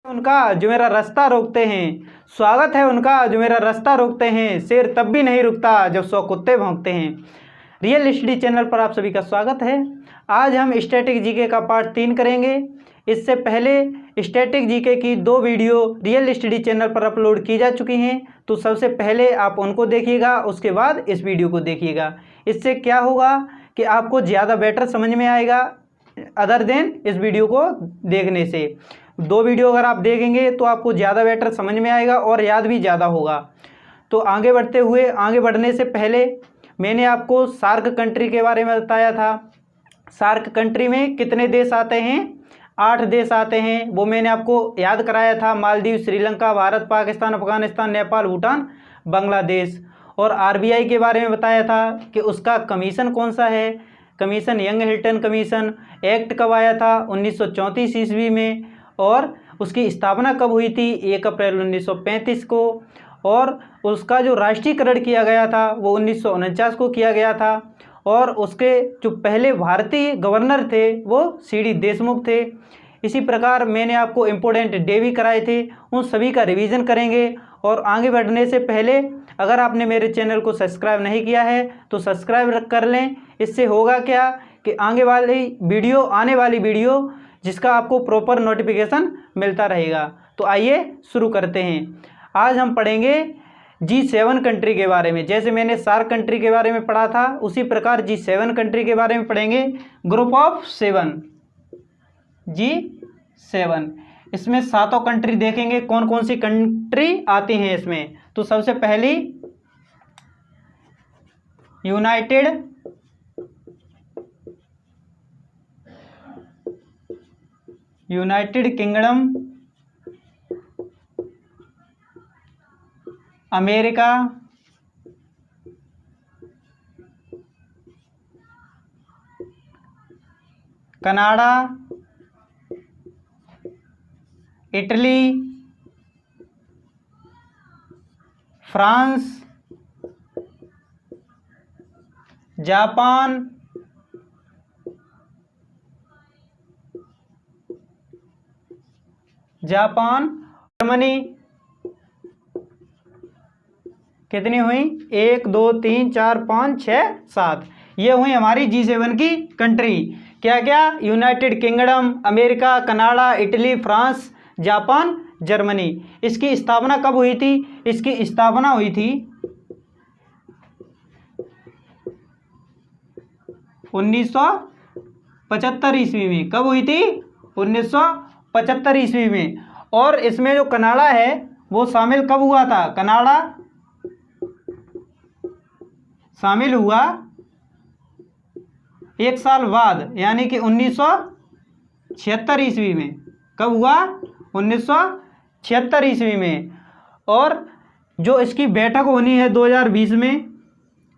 उनका जो मेरा रास्ता रोकते हैं, स्वागत है उनका जो मेरा रास्ता रोकते हैं, शेर तब भी नहीं रुकता जब 100 कुत्ते भौंकते हैं। रियल स्टडी चैनल पर आप सभी का स्वागत है। आज हम स्टैटिक जीके का पार्ट 3 करेंगे। इससे पहले स्टैटिक जीके की 2 वीडियो रियल स्टडी चैनल पर अपलोड की जा चुकी हैं, तो सबसे पहले आप उनको देखिएगा, उसके बाद इस वीडियो को देखिएगा। इससे क्या होगा कि आपको ज़्यादा बेटर समझ में आएगा अदर देन इस वीडियो को देखने से। 2 वीडियो अगर आप देखेंगे तो आपको ज़्यादा बेटर समझ में आएगा और याद भी ज़्यादा होगा। तो आगे बढ़ने से पहले मैंने आपको सार्क कंट्री के बारे में बताया था। सार्क कंट्री में कितने देश आते हैं? 8 देश आते हैं। वो मैंने आपको याद कराया था। मालदीव, श्रीलंका, भारत, पाकिस्तान, अफगानिस्तान, नेपाल, भूटान, बांग्लादेश। और आरबीआई के बारे में बताया था कि उसका कमीशन कौन सा है। Commission young Hilton commission. Act कब आया था? 1934 ईस्वी में। और उसकी स्थापना कब हुई थी? 1 अप्रैल 1935 को। और उसका जो राष्ट्रीयकरण किया गया था वो 1949 को किया गया था। और उसके जो पहले भारतीय गवर्नर थे वो सीडी देशमुख थे। इसी प्रकार मैंने आपको इम्पोर्टेंट डे भी कराए थे, उन सभी का रिवीजन करेंगे। और आगे बढ़ने से पहले अगर आपने मेरे चैनल को सब्सक्राइब नहीं किया है तो सब्सक्राइब कर लें। इससे होगा क्या कि आने वाली वीडियो जिसका आपको प्रॉपर नोटिफिकेशन मिलता रहेगा। तो आइए शुरू करते हैं। आज हम पढ़ेंगे G7 कंट्री के बारे में। जैसे मैंने सार्क कंट्री के बारे में पढ़ा था उसी प्रकार G7 कंट्री के बारे में पढ़ेंगे। Group of 7 G7। इसमें 7 कंट्री देखेंगे कौन कौन सी कंट्री आती हैं इसमें। तो सबसे पहली United kingdom, America, Canada, Italy, France, Japan, Germany. कितनी हुई? 1 2 3 4 5 6 7। ये हुई हमारी G7 की कंट्री। क्या क्या? United kingdom, America, Canada, Italy, France, Japan, Germany. इसकी स्थापना कब हुई थी? इसकी स्थापना हुई थी 1975 ईस्वी में। कब हुई थी? 1975 ईस्वी में। और इसमें जो कनाडा है वो शामिल कब हुआ था? कनाडा शामिल हुआ 1 साल बाद, यानी कि 1976 ईस्वी में। कब हुआ? 1976 ईस्वी में। और जो इसकी बैठक होनी है 2020 में,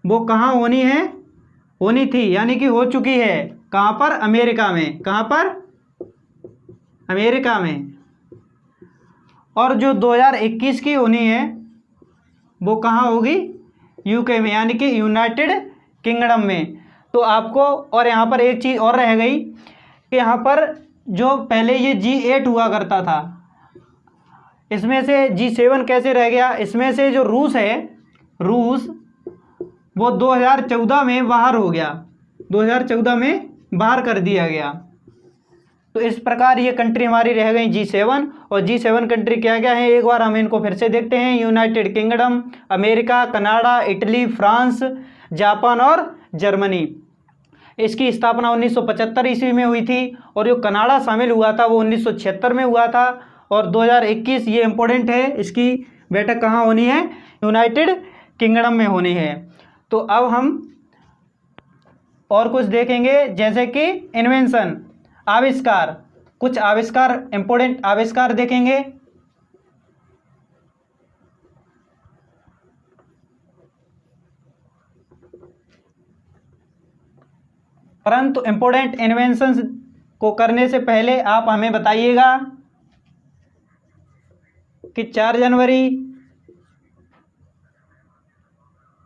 वो कहाँ होनी थी, यानी कि हो चुकी है। कहाँ पर? अमेरिका में। कहाँ पर? अमेरिका में। और जो 2021 की होनी है वो कहाँ होगी? यूके में, यानी कि यूनाइटेड किंगडम में। तो आपको, और यहाँ पर एक चीज़ और रह गई कि यहाँ पर जो पहले ये G8 हुआ करता था, इसमें से G7 कैसे रह गया? इसमें से जो रूस है, रूस वो 2014 में बाहर हो गया। 2014 में बाहर कर दिया गया। तो इस प्रकार ये कंट्री हमारी रह गई G7। और G7 कंट्री क्या क्या है एक बार हम इनको फिर से देखते हैं। United kingdom, America, Canada, Italy, France, Japan और जर्मनी। इसकी स्थापना 1975 ईस्वी में हुई थी। और जो कनाडा शामिल हुआ था वो 1976 में हुआ था। और 2021 ये इम्पोर्टेंट है, इसकी बैठक कहाँ होनी है? यूनाइटेड किंगडम में होनी है। तो अब हम और कुछ देखेंगे, जैसे कि इन्वेंशन, आविष्कार। कुछ आविष्कार, इंपोर्टेंट आविष्कार देखेंगे। परंतु इंपोर्टेंट इन्वेंशंस को करने से पहले आप हमें बताइएगा कि 4 जनवरी,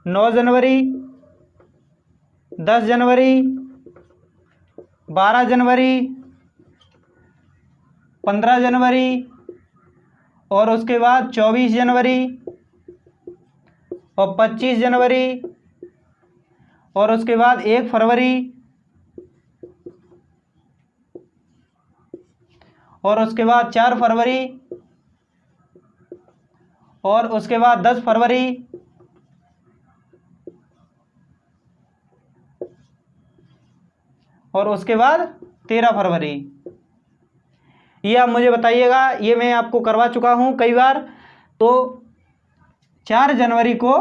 9 जनवरी, 10 जनवरी, 12 जनवरी, 15 जनवरी, और उसके बाद 24 जनवरी और 25 जनवरी और उसके बाद 1 फरवरी और उसके बाद 4 फरवरी और उसके बाद 10 फरवरी और उसके बाद 13 फरवरी। ये आप मुझे बताइएगा, ये मैं आपको करवा चुका हूँ कई बार। तो 4 जनवरी को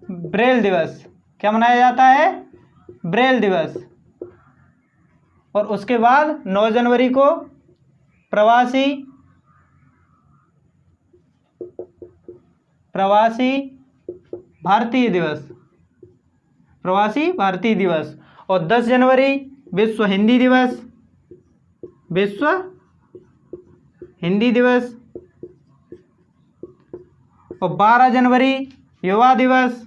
ब्रेल दिवस, क्या मनाया जाता है? ब्रेल दिवस। और उसके बाद 9 जनवरी को प्रवासी भारतीय दिवस, प्रवासी भारतीय दिवस। और 10 जनवरी विश्व हिंदी दिवस, विश्व हिंदी दिवस। और 12 जनवरी युवा दिवस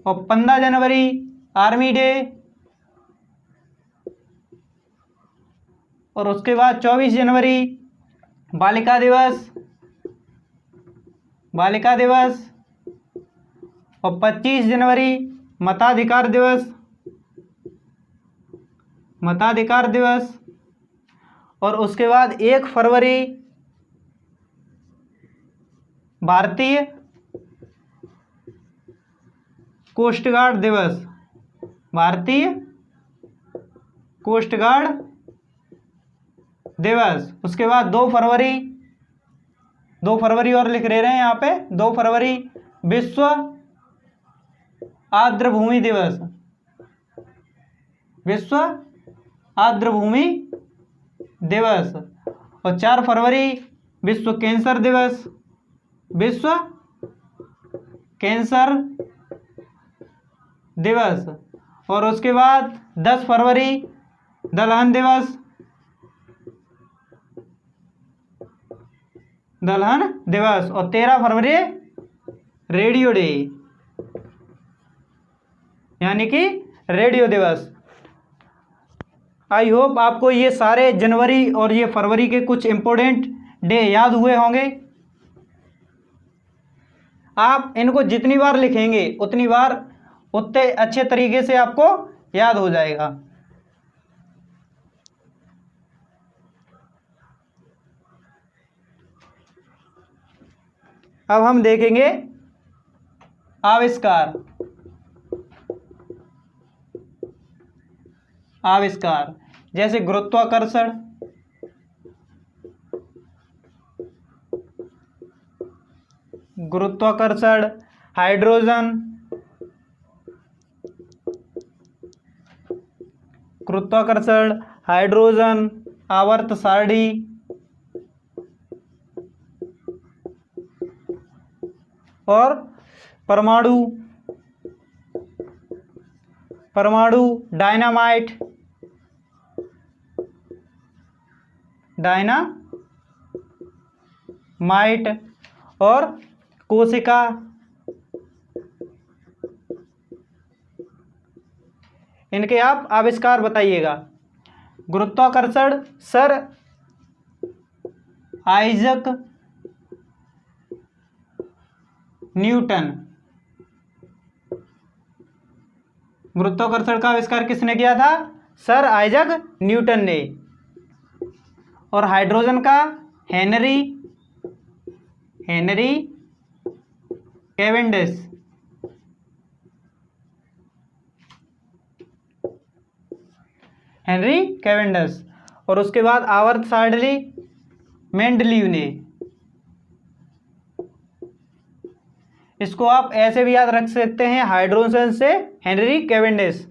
और 15 जनवरी आर्मी डे। और उसके बाद 24 जनवरी बालिका दिवस, बालिका दिवस। और 25 जनवरी मताधिकार दिवस, मताधिकार दिवस। और उसके बाद 1 फरवरी भारतीय कोस्ट गार्ड दिवस, भारतीय कोस्ट गार्ड दिवस। उसके बाद 2 फरवरी, 2 फरवरी और लिख रहे हैं यहाँ पे, 2 फरवरी विश्व आर्द्रभूमि दिवस, विश्व आर्द्रभूमि दिवस। और 4 फरवरी विश्व कैंसर दिवस, विश्व कैंसर दिवस। और उसके बाद 10 फरवरी दलहन दिवस, दलहन दिवस। और 13 फरवरी रेडियो डे, यानी कि रेडियो दिवस। आई होप आपको ये सारे जनवरी और ये फरवरी के कुछ इम्पोर्टेंट डे याद हुए होंगे। आप इनको जितनी बार लिखेंगे उतनी बार उतने अच्छे तरीके से आपको याद हो जाएगा। अब हम देखेंगे आविष्कार। आविष्कार जैसे गुरुत्वाकर्षण, गुरुत्वाकर्षण, हाइड्रोजन, गुरुत्वाकर्षण, हाइड्रोजन, आवर्त सारणी, और परमाणु, परमाणु, डायनामाइट, डायनामाइट और कोशिका। इनके आप आविष्कार बताइएगा। गुरुत्वाकर्षण सर आइजक न्यूटन। गुरुत्वाकर्षण का आविष्कार किसने किया था? सर आइजक न्यूटन ने। और हाइड्रोजन का हेनरी कैवेंडिश। Henry Cavendish. और उसके बाद आवर्त सारणी मेंडलीव ने। इसको आप ऐसे भी याद रख सकते हैं, हाइड्रोजन से हेनरी कैवेंडिश,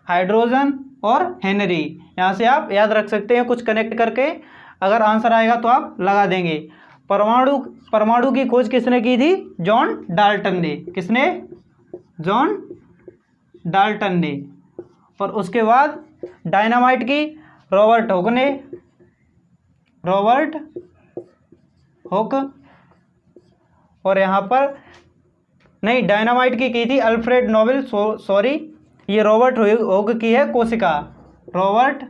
हाइड्रोजन और हेनरी, यहाँ से आप याद रख सकते हैं कुछ कनेक्ट करके। अगर आंसर आएगा तो आप लगा देंगे। परमाणु की खोज किसने की थी? जॉन डाल्टन ने। किसने? जॉन डाल्टन ने। और उसके बाद डायनामाइट की रॉबर्ट हुक ने, रॉबर्ट हुक। और यहाँ पर नहीं, डायनामाइट की थी अल्फ्रेड नोबेल, सॉरी, ये रॉबर्ट हुक की है कोशिका, रॉबर्ट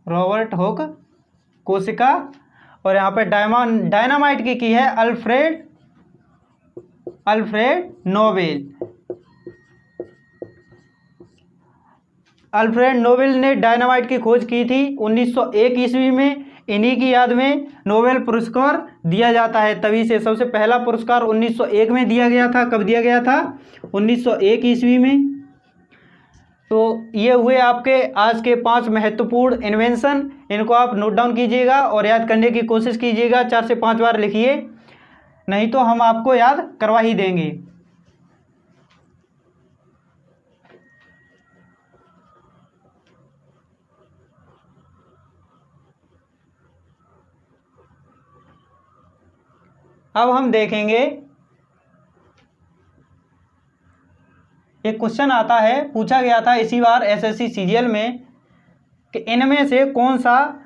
रॉबर्ट हुक कोशिका। और यहाँ पे डायनामाइट की है अल्फ्रेड नोबेल। अल्फ्रेड नोबेल ने डायनामाइट की खोज की थी 1901 ईस्वी में। इन्हीं की याद में नोबेल पुरस्कार दिया जाता है। तभी से सबसे पहला पुरस्कार 1901 में दिया गया था। कब दिया गया था? 1901 ईस्वी में। तो ये हुए आपके आज के 5 महत्वपूर्ण इन्वेंशन। इनको आप नोट डाउन कीजिएगा और याद करने की कोशिश कीजिएगा। 4 से 5 बार लिखिए, नहीं तो हम आपको याद करवा ही देंगे। अब हम देखेंगे, एक क्वेश्चन आता है, पूछा गया था इसी बार एसएससी सीजीएल में कि इनमें से कौन सा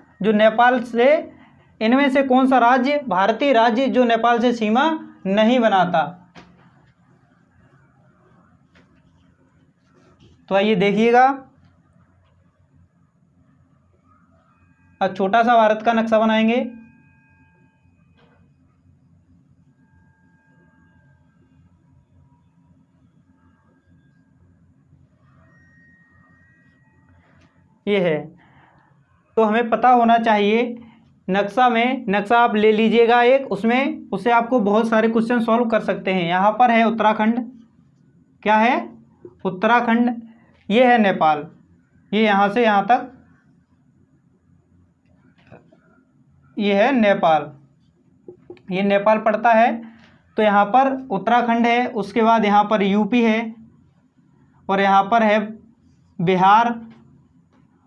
राज्य, भारतीय राज्य जो नेपाल से सीमा नहीं बनाता। तो आइए देखिएगा। अब छोटा सा भारत का नक्शा बनाएंगे। ये है, तो हमें पता होना चाहिए नक्शा आप ले लीजिएगा एक, उससे आपको बहुत सारे क्वेश्चन सॉल्व कर सकते हैं। यहाँ पर है उत्तराखंड, क्या है? उत्तराखंड। ये है नेपाल, ये यहाँ से यहाँ तक, ये है नेपाल, ये नेपाल पड़ता है। तो यहाँ पर उत्तराखंड है, उसके बाद यहाँ पर यूपी है, और यहाँ पर है बिहार,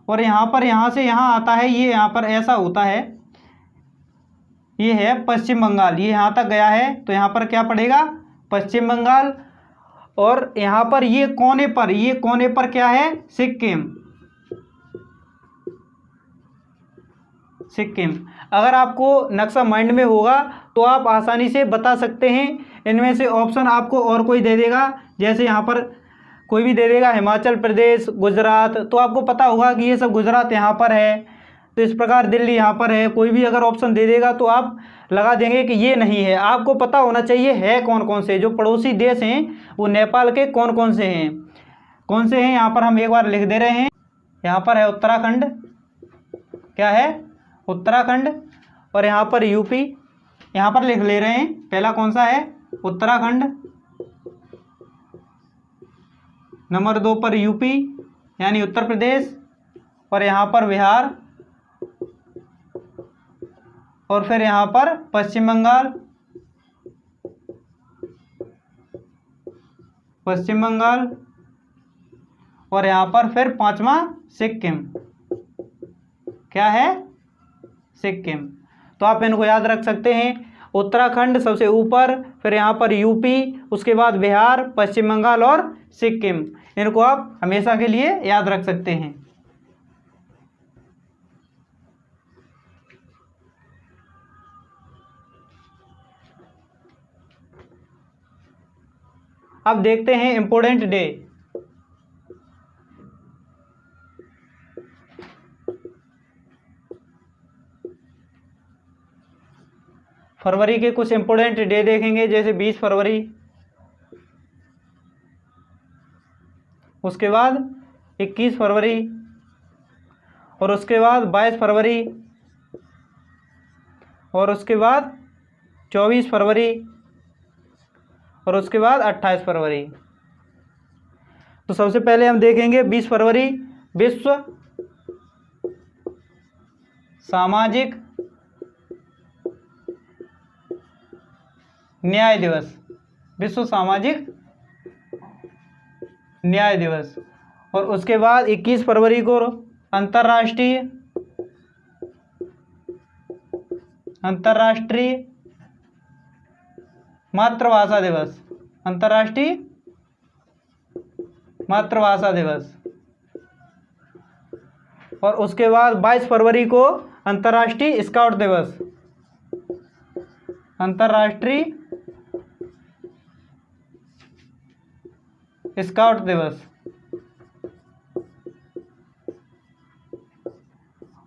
और यहाँ पर यहाँ से यहाँ आता है, ये यहाँ पर ऐसा होता है, ये है पश्चिम बंगाल। ये यहाँ तक गया है, तो यहाँ पर क्या पड़ेगा? पश्चिम बंगाल। और यहाँ पर ये कोने पर क्या है? सिक्किम। अगर आपको नक्शा माइंड में होगा तो आप आसानी से बता सकते हैं। इनमें से ऑप्शन आपको और कोई दे देगा, जैसे यहाँ पर कोई भी दे देगा हिमाचल प्रदेश, गुजरात, तो आपको पता होगा कि ये सब गुजरात यहाँ पर है। तो इस प्रकार दिल्ली यहाँ पर है। कोई भी अगर ऑप्शन दे देगा तो आप लगा देंगे कि ये नहीं है। आपको पता होना चाहिए है कौन कौन से, जो पड़ोसी देश हैं वो नेपाल के कौन कौन से हैं। यहाँ पर हम एक बार लिख दे रहे हैं। यहाँ पर है उत्तराखंड, क्या है? उत्तराखंड। और यहाँ पर यूपी, यहाँ पर लिख ले रहे हैं। पहला कौन सा है? उत्तराखंड। नंबर 2 पर यूपी यानी उत्तर प्रदेश, और यहाँ पर बिहार, और फिर यहाँ पर पश्चिम बंगाल, और यहाँ पर फिर 5वां सिक्किम, क्या है? सिक्किम। तो आप इनको याद रख सकते हैं। उत्तराखंड सबसे ऊपर, फिर यहाँ पर यूपी, उसके बाद बिहार, पश्चिम बंगाल और सिक्किम। इनको आप हमेशा के लिए याद रख सकते हैं। अब देखते हैं इम्पोर्टेंट डे। फरवरी के कुछ इम्पोर्टेंट डे देखेंगे, जैसे 20 फरवरी, उसके बाद 21 फरवरी, और उसके बाद 22 फरवरी, और उसके बाद 24 फरवरी, और उसके बाद 28 फरवरी। तो सबसे पहले हम देखेंगे 20 फरवरी, विश्व सामाजिक न्याय दिवस। विश्व सामाजिक न्याय दिवस। और उसके बाद 21 फरवरी को अंतर्राष्ट्रीय मातृभाषा दिवस। अंतर्राष्ट्रीय मातृभाषा दिवस। और उसके बाद 22 फरवरी को अंतर्राष्ट्रीय स्काउट दिवस। अंतर्राष्ट्रीय स्काउट दिवस।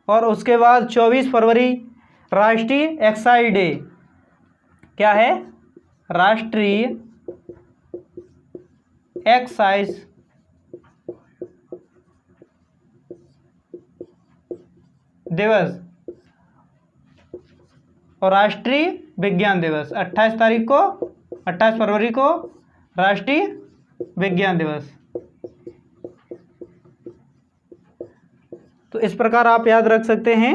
और उसके बाद 24 फरवरी राष्ट्रीय एक्साइज डे। क्या है? राष्ट्रीय एक्साइज दिवस और राष्ट्रीय विज्ञान दिवस। 28 फरवरी को राष्ट्रीय विज्ञान दिवस। तो इस प्रकार आप याद रख सकते हैं।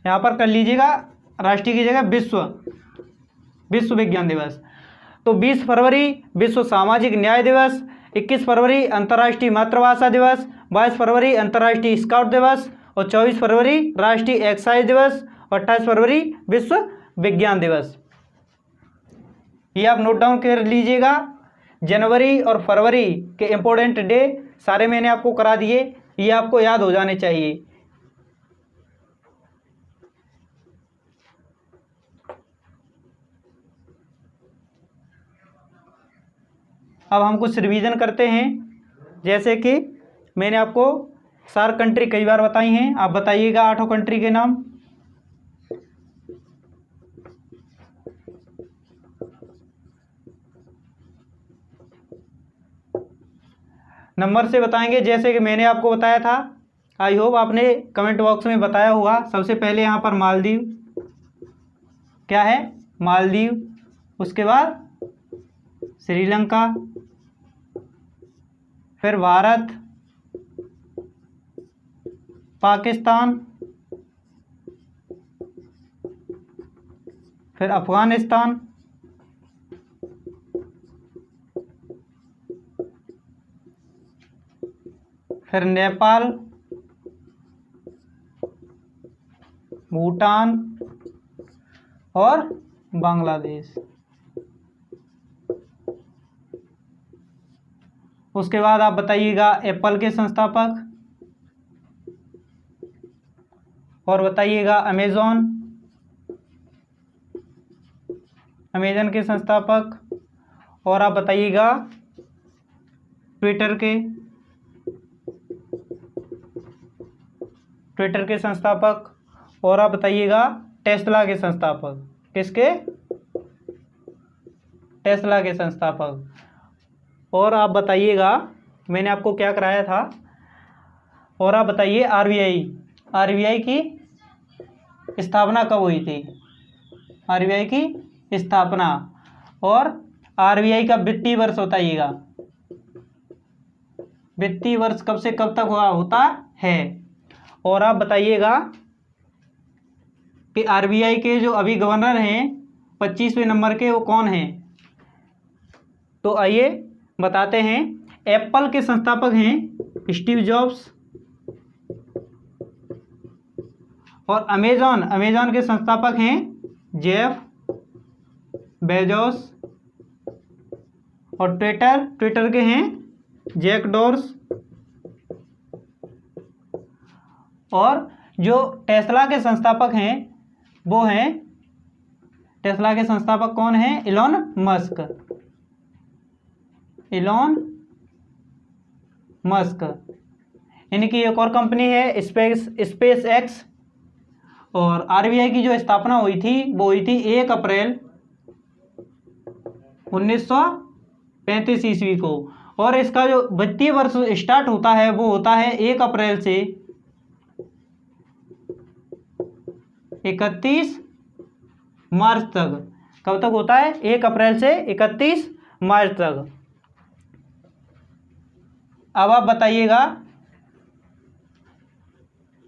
यहाँ पर कर लीजिएगा राष्ट्रीय की जगह विश्व विज्ञान दिवस। तो 20 फरवरी विश्व सामाजिक न्याय दिवस, 21 फरवरी अंतर्राष्ट्रीय मातृभाषा दिवस, 22 फरवरी अंतर्राष्ट्रीय स्काउट दिवस और 24 फरवरी राष्ट्रीय एक्साइज दिवस और 28 फरवरी विश्व विज्ञान दिवस। ये आप नोट डाउन कर लीजिएगा। जनवरी और फरवरी के इम्पोर्टेंट डे सारे मैंने आपको करा दिए, ये आपको याद हो जाने चाहिए। अब हम कुछ रिवीजन करते हैं। जैसे कि मैंने आपको 4 कंट्री कई बार बताई हैं, आप बताइएगा 8 कंट्री के नाम। नंबर से बताएंगे, जैसे कि मैंने आपको बताया था। आई होप आपने कमेंट बॉक्स में बताया होगा। सबसे पहले यहाँ पर मालदीव, क्या है? मालदीव। उसके बाद श्रीलंका, फिर भारत, पाकिस्तान, फिर अफगानिस्तान, फिर नेपाल, भूटान और बांग्लादेश। उसके बाद आप बताइएगा एप्पल के संस्थापक, और बताइएगा अमेजन के संस्थापक, और आप बताइएगा ट्विटर के संस्थापक, और आप बताइएगा टेस्ला के संस्थापक। किसके? टेस्ला के संस्थापक। और आप बताइएगा मैंने आपको क्या कराया था, और आप बताइए आरबीआई की स्थापना कब हुई थी? आरबीआई की स्थापना, और आरबीआई का वित्तीय वर्ष बताइएगा। वित्तीय वर्ष कब से कब तक होता है? और आप बताइएगा कि आरबीआई के जो अभी गवर्नर हैं 25वें नंबर के, वो कौन हैं? तो आइए बताते हैं। एप्पल के संस्थापक हैं स्टीव जॉब्स, और अमेजॉन के संस्थापक हैं जेफ बेजोस, और ट्विटर के हैं जैक डोर्स, और जो टेस्ला के संस्थापक हैं वो हैं, टेस्ला के संस्थापक कौन हैं? Elon Musk. इनकी एक और कंपनी है स्पेस एक्स। और आरबीआई की जो स्थापना हुई थी वो हुई थी 1 अप्रैल 1935 ईस्वी को, और इसका जो वित्तीय वर्ष स्टार्ट होता है वो होता है 1 अप्रैल से 31 मार्च तक। कब तक होता है? 1 अप्रैल से 31 मार्च तक। अब आप बताइएगा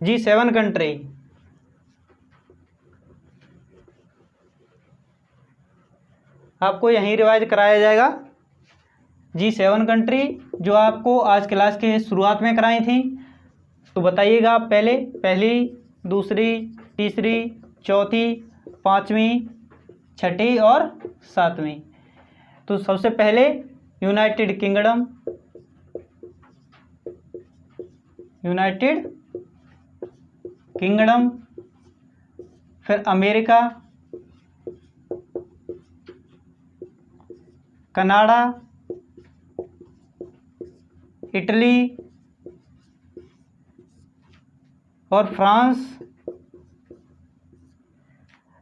G7 कंट्री। आपको यहीं रिवाइज कराया जाएगा। G7 कंट्री जो आपको आज क्लास के शुरुआत में कराई थी। तो बताइएगा पहली, दूसरी, तीसरी, चौथी, पाँचवीं, छठी और सातवीं। तो सबसे पहले यूनाइटेड किंगडम, फिर अमेरिका, कनाडा, इटली, और France,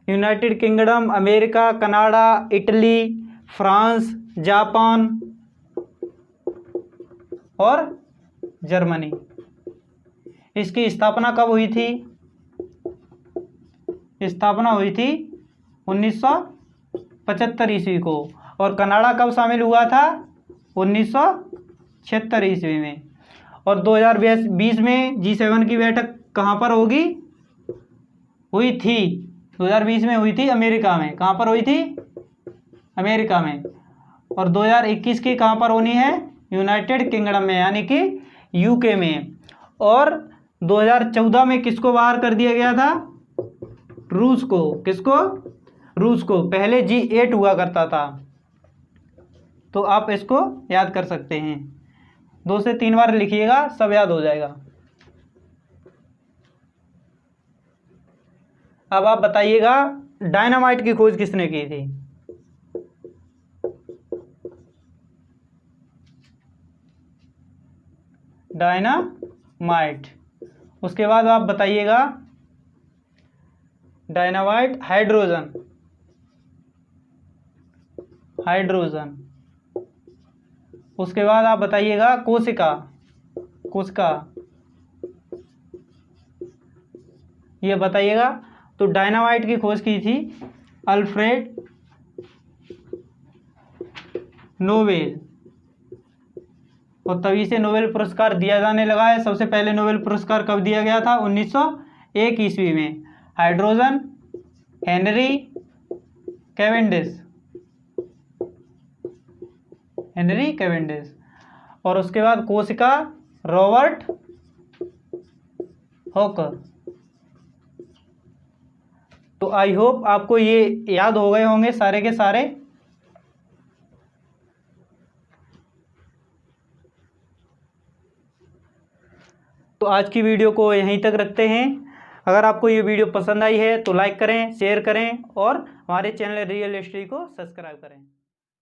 United kingdom, America, Canada, Italy, France, Japan और जर्मनी। इसकी स्थापना कब हुई थी? स्थापना हुई थी 1975 ईस्वी को। और कनाडा कब शामिल हुआ था? 1976 ईस्वी में। और 2020 में G7 की बैठक कहाँ पर होगी? हुई थी 2020 में हुई थी अमेरिका में। कहाँ पर हुई थी? अमेरिका में। और 2021 की कहाँ पर होनी है? यूनाइटेड किंगडम में, यानी कि यूके में। और 2014 में किसको बाहर कर दिया गया था? रूस को। किसको? रूस को। पहले G8 हुआ करता था। तो आप इसको याद कर सकते हैं, 2 से 3 बार लिखिएगा, सब याद हो जाएगा। अब आप बताइएगा डायनामाइट की खोज किसने की थी? डायनामाइट। उसके बाद आप बताइएगा डायनामाइट, हाइड्रोजन। हाइड्रोजन। उसके बाद आप बताइएगा कोशिका। कोशिका, ये बताइएगा। तो डायनामाइट की खोज की थी अल्फ्रेड नोबेल, और तभी से नोबेल पुरस्कार दिया जाने लगा है। सबसे पहले नोबेल पुरस्कार कब दिया गया था? 1901 ईस्वी में। Hydrogen Henry Cavendish. Henry Cavendish. और उसके बाद कोशिका रॉबर्ट हॉकर। तो आई होप आपको ये याद हो गए होंगे सारे के सारे। तो आज की वीडियो को यहीं तक रखते हैं। अगर आपको ये वीडियो पसंद आई है तो लाइक करें, शेयर करें और हमारे चैनल रियल हिस्ट्री को सब्सक्राइब करें।